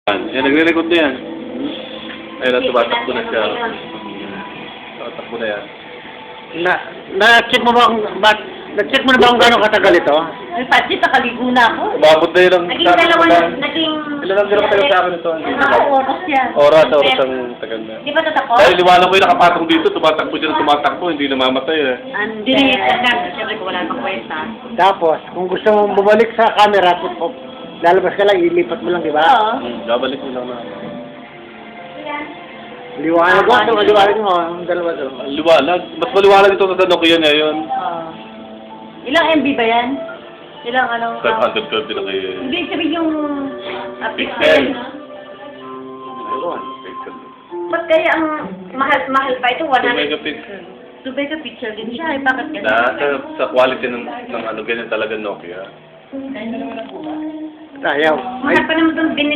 Yan, nagre-record na yan. Ayun, tumatakbo na siya. Tumatakbo na yan. Na-check mo ba na-check mo na ba kung gano'ng katagal ito? Ay, pati nakaligo na ako. Umabot na yun ang Naging dalawa, naging... Ilan lang katagal sa akin ito? Oras yan. Oras ang tagal na. Di ba tatapos? Dahil liwanag ko yung nakapatong dito, tumatakbo siya ng tumatakbo, hindi namamatay eh. Hindi na siyempre kung wala pang kwenta. Tapos, kung gusto mong bumalik sa camera, lalabas ka lang, ilipat mo lang, di ba? Oo. Babalik mo lang na. Liwanag ko, liwanag mo, ang dalawa doon. Liwanag. Mas maliwanag ito sa Nokia ngayon. Oo. Ilang MB ba yan? Ilang ano? 512 na kayo. Hindi sabihin yung Pixel. pixel. Pixel. Ba't kaya ang mahal pa ito? 2 megapixel. 2 megapixel din siya. Eh, bakit ganun? Sa quality ng ano, ganyan talaga Nokia. Ayaw. Mahal pa naman itong binili